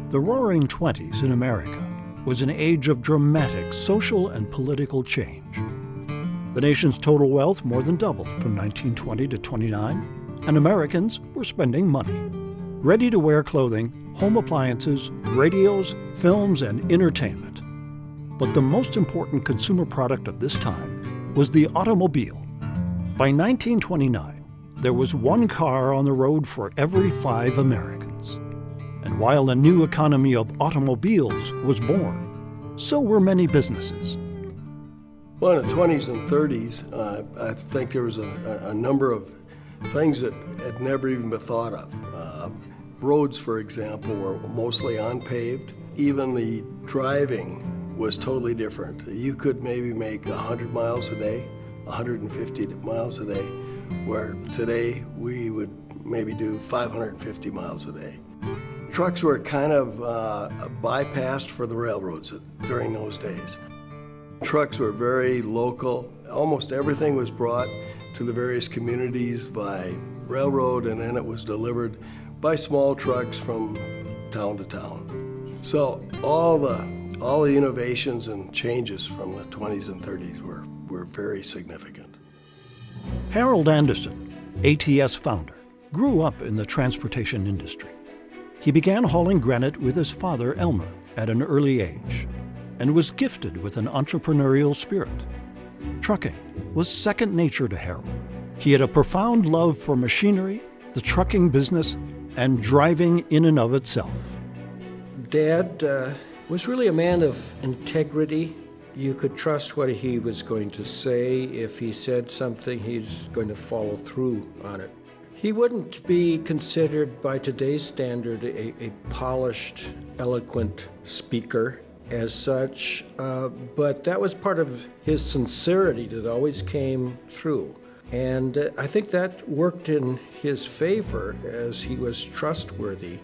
The Roaring Twenties in America was an age of dramatic social and political change. The nation's total wealth more than doubled from 1920 to 29, and Americans were spending money. Ready-to-wear clothing, home appliances, radios, films, and entertainment. But the most important consumer product of this time was the automobile. By 1929, there was one car on the road for every 5 Americans. And while a new economy of automobiles was born, so were many businesses. Well, in the 20s and 30s, I think there was a number of things that had never even been thought of. Roads, for example, were mostly unpaved. Even the driving was totally different. You could maybe make 100 miles a day, 150 miles a day, where today we would maybe do 550 miles a day. Trucks were kind of bypassed for the railroads during those days. Trucks were very local. Almost everything was brought to the various communities by railroad, and then it was delivered by small trucks from town to town. So all the innovations and changes from the 20s and 30s were very significant. Harold Anderson, ATS founder, grew up in the transportation industry. He began hauling granite with his father, Elmer, at an early age, and was gifted with an entrepreneurial spirit. Trucking was second nature to Harold. He had a profound love for machinery, the trucking business, and driving in and of itself. Dad was really a man of integrity. You could trust what he was going to say. If he said something, he's going to follow through on it. He wouldn't be considered by today's standard a polished, eloquent speaker as such, but that was part of his sincerity that always came through. And I think that worked in his favor as he was trustworthy.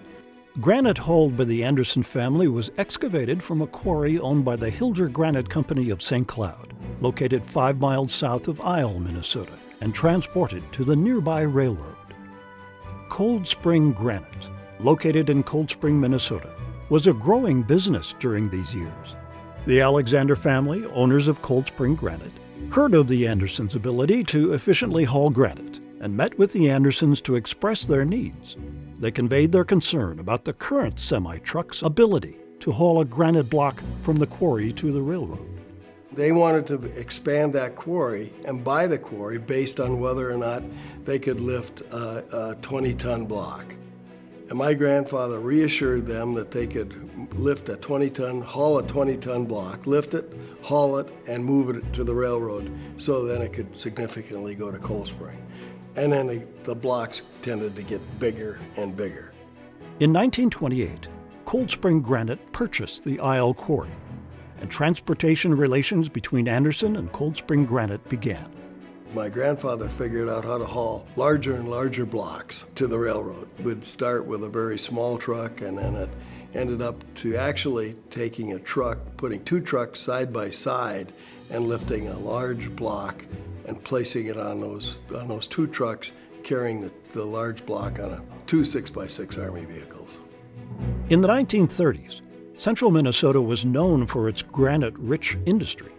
Granite hauled by the Anderson family was excavated from a quarry owned by the Hilger Granite Company of St. Cloud, located 5 miles south of Isle, Minnesota, and transported to the nearby railroad. Cold Spring Granite, located in Cold Spring, Minnesota, was a growing business during these years. The Alexander family, owners of Cold Spring Granite, heard of the Andersons' ability to efficiently haul granite and met with the Andersons to express their needs. They conveyed their concern about the current semi-truck's ability to haul a granite block from the quarry to the railroad. They wanted to expand that quarry and buy the quarry based on whether or not they could lift a 20-ton block. And my grandfather reassured them that they could lift a 20-ton, haul a 20-ton block, lift it, haul it, and move it to the railroad so then it could significantly go to Cold Spring. And then the blocks tended to get bigger and bigger. In 1928, Cold Spring Granite purchased the Isle Quarry, and transportation relations between Anderson and Cold Spring Granite began. My grandfather figured out how to haul larger and larger blocks to the railroad. We'd start with a very small truck, and then it ended up to actually taking a truck, putting 2 trucks side by side, and lifting a large block and placing it on those 2 trucks, carrying the large block on 2 6x6 Army vehicles. In the 1930s, central Minnesota was known for its granite-rich industry.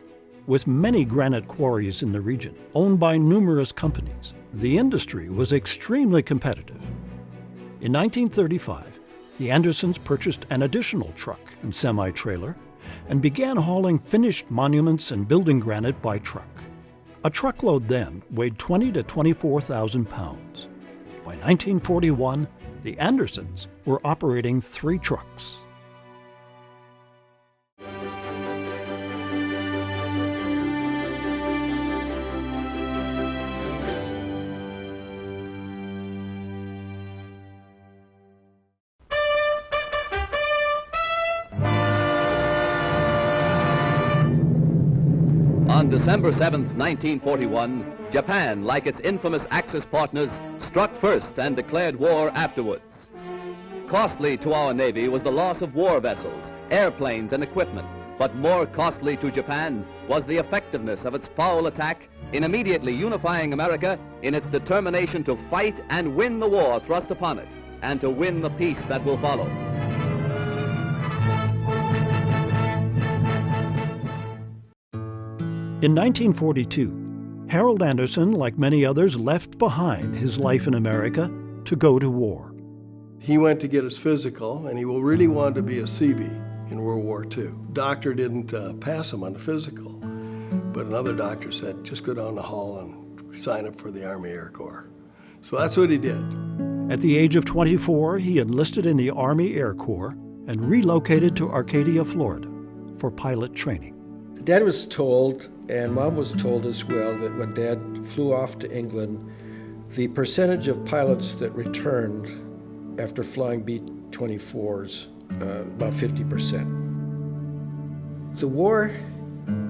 With many granite quarries in the region, owned by numerous companies, the industry was extremely competitive. In 1935, the Andersons purchased an additional truck and semi-trailer and began hauling finished monuments and building granite by truck. A truckload then weighed 20 to 24,000 pounds. By 1941, the Andersons were operating 3 trucks. On December 7th, 1941, Japan, like its infamous Axis partners, struck first and declared war afterwards. Costly to our Navy was the loss of war vessels, airplanes, and equipment, but more costly to Japan was the effectiveness of its foul attack in immediately unifying America in its determination to fight and win the war thrust upon it, and to win the peace that will follow. In 1942, Harold Anderson, like many others, left behind his life in America to go to war. He went to get his physical, and he really wanted to be a Seabee in World War II. Doctor didn't pass him on the physical, but another doctor said, just go down the hall and sign up for the Army Air Corps. So that's what he did. At the age of 24, he enlisted in the Army Air Corps and relocated to Arcadia, Florida, for pilot training. Dad was told, and Mom was told as well, that when Dad flew off to England, the percentage of pilots that returned after flying B-24s, about 50%. The war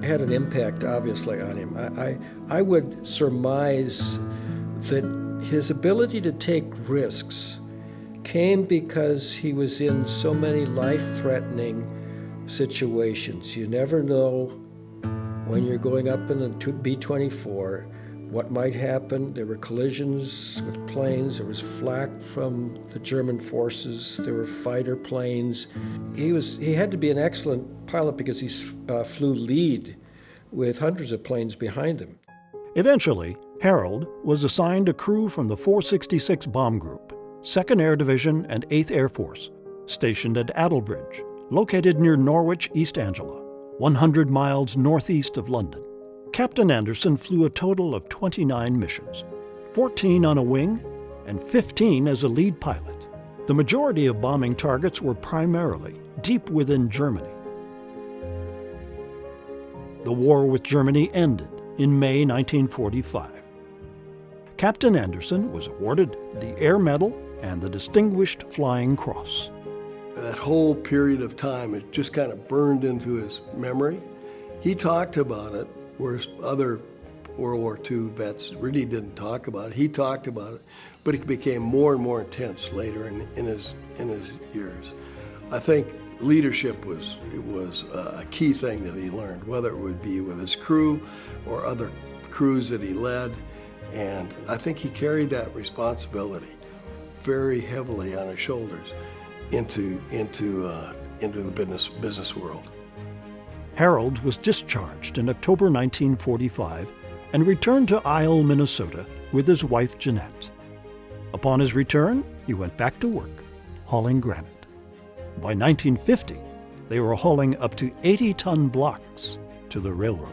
had an impact, obviously, on him. I would surmise that his ability to take risks came because he was in so many life-threatening situations. You never know when you're going up in a B-24 what might happen. There were collisions with planes. There was flak from the German forces. There were fighter planes. He had to be an excellent pilot because he flew lead with hundreds of planes behind him. Eventually, Harold was assigned a crew from the 466 Bomb Group, 2nd Air Division and 8th Air Force, stationed at Adelbridge, located near Norwich, East Anglia, 100 miles northeast of London. Captain Anderson flew a total of 29 missions, 14 on a wing and 15 as a lead pilot. The majority of bombing targets were primarily deep within Germany. The war with Germany ended in May 1945. Captain Anderson was awarded the Air Medal and the Distinguished Flying Cross. That whole period of time, it just kind of burned into his memory. He talked about it, whereas other World War II vets really didn't talk about it. He talked about it, but it became more and more intense later in his years. I think leadership was a key thing that he learned, whether it would be with his crew or other crews that he led. And I think he carried that responsibility very heavily on his shoulders into the business world. Harold was discharged in October 1945 and returned to Isle, Minnesota with his wife Jeanette. Upon his return, he went back to work, hauling granite. By 1950, they were hauling up to 80-ton blocks to the railroad.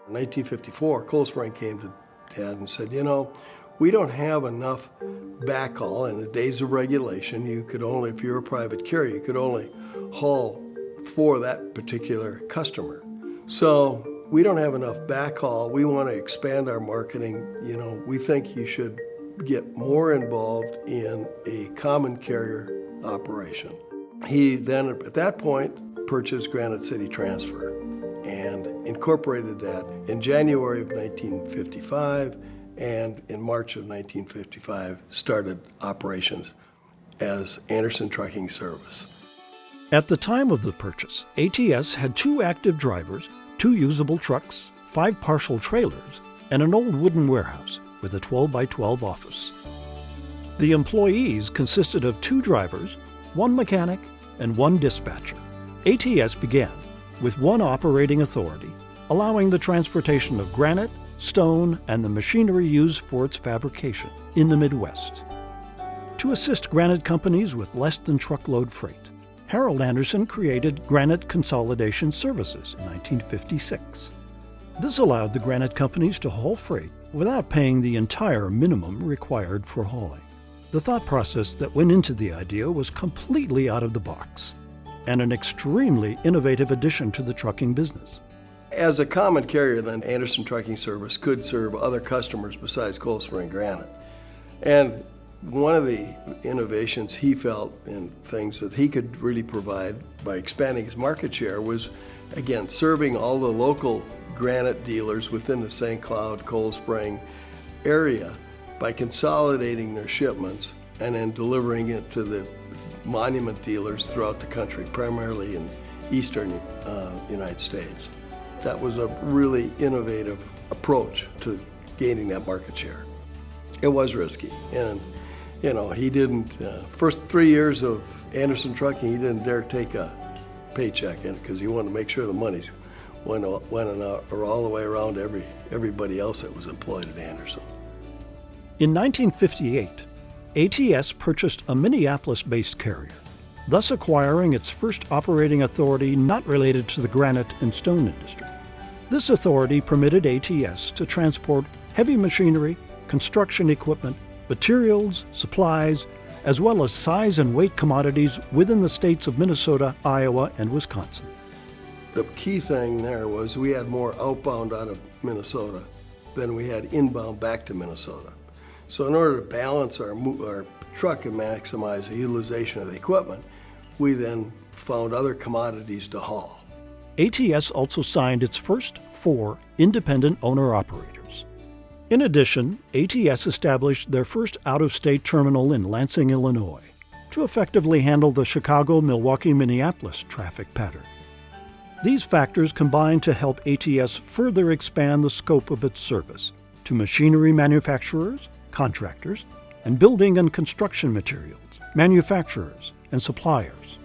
In 1954, Cold Spring came to Dad and said, we don't have enough backhaul. In the days of regulation, you could only, if you're a private carrier, you could only haul for that particular customer. So we don't have enough backhaul. We want to expand our marketing. We think you should get more involved in a common carrier operation. He then, at that point, purchased Granite City Transfer and incorporated that in January of 1955, and in March of 1955 started operations as Anderson Trucking Service. At the time of the purchase, ATS had 2 active drivers, 2 usable trucks, 5 partial trailers, and an old wooden warehouse with a 12-by-12 office. The employees consisted of 2 drivers, 1 mechanic, and 1 dispatcher. ATS began with 1 operating authority, allowing the transportation of granite, stone, and the machinery used for its fabrication in the Midwest. To assist granite companies with less than truckload freight, Harold Anderson created Granite Consolidation Services in 1956. This allowed the granite companies to haul freight without paying the entire minimum required for hauling. The thought process that went into the idea was completely out of the box and an extremely innovative addition to the trucking business. As a common carrier, then, Anderson Trucking Service could serve other customers besides Cold Spring Granite. And one of the innovations he felt and things that he could really provide by expanding his market share was, again, serving all the local granite dealers within the St. Cloud, Cold Spring area by consolidating their shipments and then delivering it to the monument dealers throughout the country, primarily in eastern United States. that was a really innovative approach to gaining that market share. It was risky, and he didn't, first 3 years of Anderson Trucking, he didn't dare take a paycheck in it because he wanted to make sure the money's went all the way around to everybody else that was employed at Anderson. In 1958, ATS purchased a Minneapolis-based carrier, thus acquiring its first operating authority not related to the granite and stone industry. This authority permitted ATS to transport heavy machinery, construction equipment, materials, supplies, as well as size and weight commodities within the states of Minnesota, Iowa, and Wisconsin. The key thing there was we had more outbound out of Minnesota than we had inbound back to Minnesota. So in order to balance our truck and maximize the utilization of the equipment, we then found other commodities to haul. ATS also signed its first 4 independent owner-operators. In addition, ATS established their first out-of-state terminal in Lansing, Illinois, to effectively handle the Chicago, Milwaukee, Minneapolis traffic pattern. These factors combined to help ATS further expand the scope of its service to machinery manufacturers, contractors, and building and construction materials, manufacturers, and suppliers.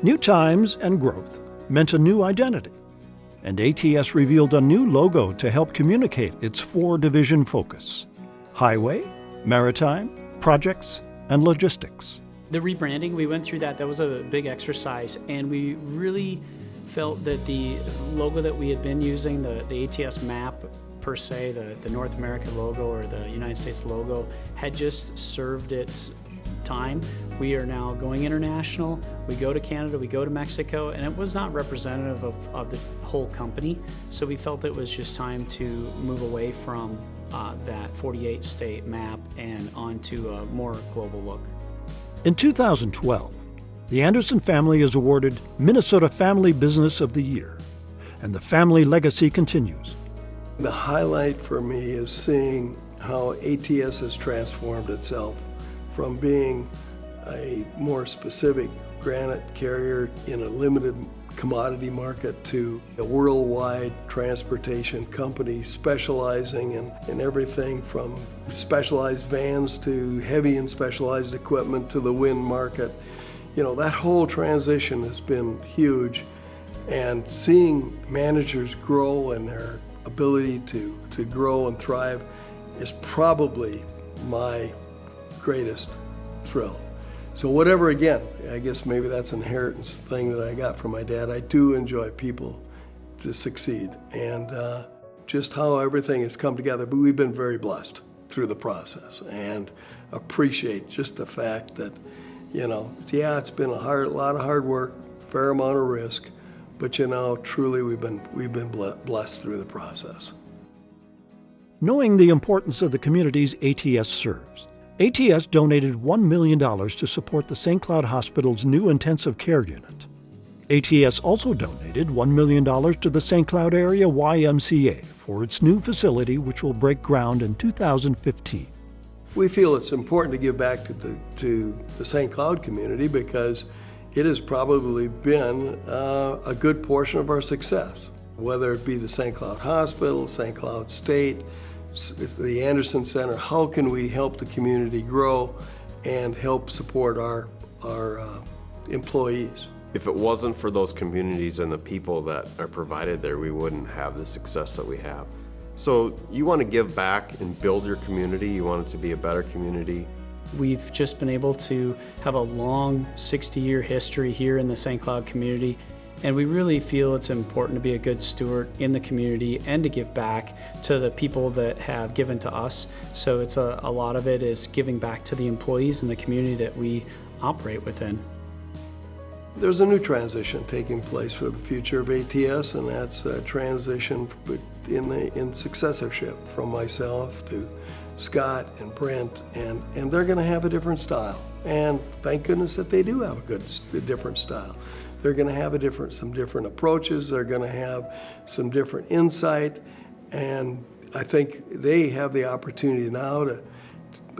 New times and growth meant a new identity, and ATS revealed a new logo to help communicate its 4-division focus: highway, maritime, projects, and logistics. The rebranding, we went through that was a big exercise, and we really felt that the logo that we had been using, the ATS map per se, the North American logo or the United States logo, had just served its time. We are now going international. We go to Canada, we go to Mexico, and it was not representative of the whole company. So we felt it was just time to move away from that 48-state map and onto a more global look. In 2012, the Anderson family is awarded Minnesota Family Business of the Year, and the family legacy continues. The highlight for me is seeing how ATS has transformed itself from being a more specific granite carrier in a limited commodity market to a worldwide transportation company specializing in everything from specialized vans to heavy and specialized equipment to the wind market. That whole transition has been huge, and seeing managers grow and their ability to grow and thrive is probably my greatest thrill. So whatever, again, I guess maybe that's an inheritance thing that I got from my dad. I do enjoy people to succeed, and just how everything has come together. But we've been very blessed through the process, and appreciate just the fact that, it's been a lot of hard work, fair amount of risk, but truly we've been blessed through the process. Knowing the importance of the communities ATS serves, ATS donated $1 million to support the St. Cloud Hospital's new intensive care unit. ATS also donated $1 million to the St. Cloud Area YMCA for its new facility, which will break ground in 2015. We feel it's important to give back to the St. Cloud community because it has probably been a good portion of our success, whether it be the St. Cloud Hospital, St. Cloud State, the Anderson Center. How can we help the community grow and help support our employees? If it wasn't for those communities and the people that are provided there, we wouldn't have the success that we have. So you want to give back and build your community. You want it to be a better community. We've just been able to have a long 60-year history here in the St. Cloud community, and we really feel it's important to be a good steward in the community and to give back to the people that have given to us. So it's a lot of it is giving back to the employees in the community that we operate within. There's a new transition taking place for the future of ATS, and that's a transition in successorship from myself to Scott and Brent, and they're going to have a different style. And thank goodness that they do have a different style. they're going to have some different approaches. They're going to have some different insight, and I think they have the opportunity now to,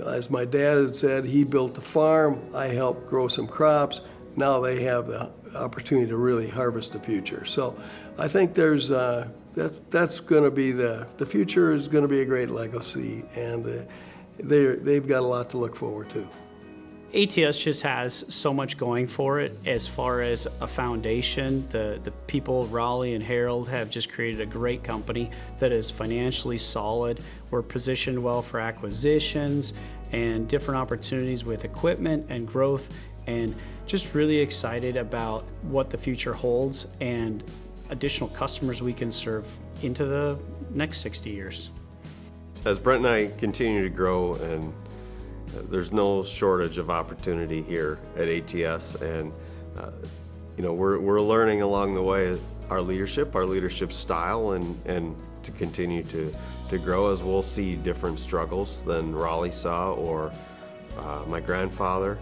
as my dad had said, he built the farm, I helped grow some crops. Now they have the opportunity to really harvest the future. So I think there's that's going to be the future is going to be a great legacy, and they've got a lot to look forward to. ATS just has so much going for it as far as a foundation. The people, Raleigh and Harold, have just created a great company that is financially solid. We're positioned well for acquisitions and different opportunities with equipment and growth, and just really excited about what the future holds and additional customers we can serve into the next 60 years. As Brent and I continue to grow, and there's no shortage of opportunity here at ATS, and we're learning along the way our leadership style, and to continue to grow, as we'll see different struggles than Raleigh saw or my grandfather.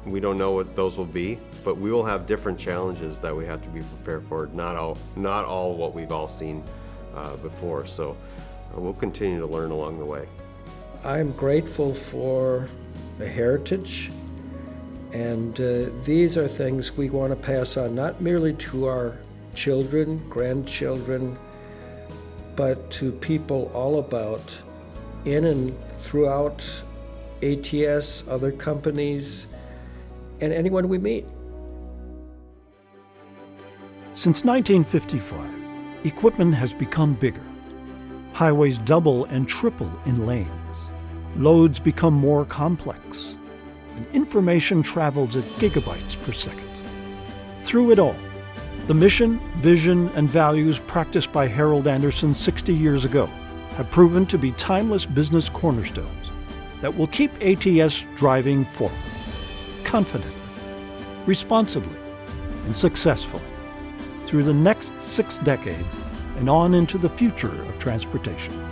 We don't know what those will be, but we will have different challenges that we have to be prepared for. Not all what we've all seen before. So we'll continue to learn along the way. I'm grateful for the heritage, and these are things we want to pass on, not merely to our children, grandchildren, but to people all about, in and throughout ATS, other companies, and anyone we meet. Since 1955, equipment has become bigger. Highways double and triple in lanes. Loads become more complex, and information travels at gigabytes per second. Through it all, the mission, vision, and values practiced by Harold Anderson 60 years ago have proven to be timeless business cornerstones that will keep ATS driving forward, confidently, responsibly, and successfully through the next 6 decades and on into the future of transportation.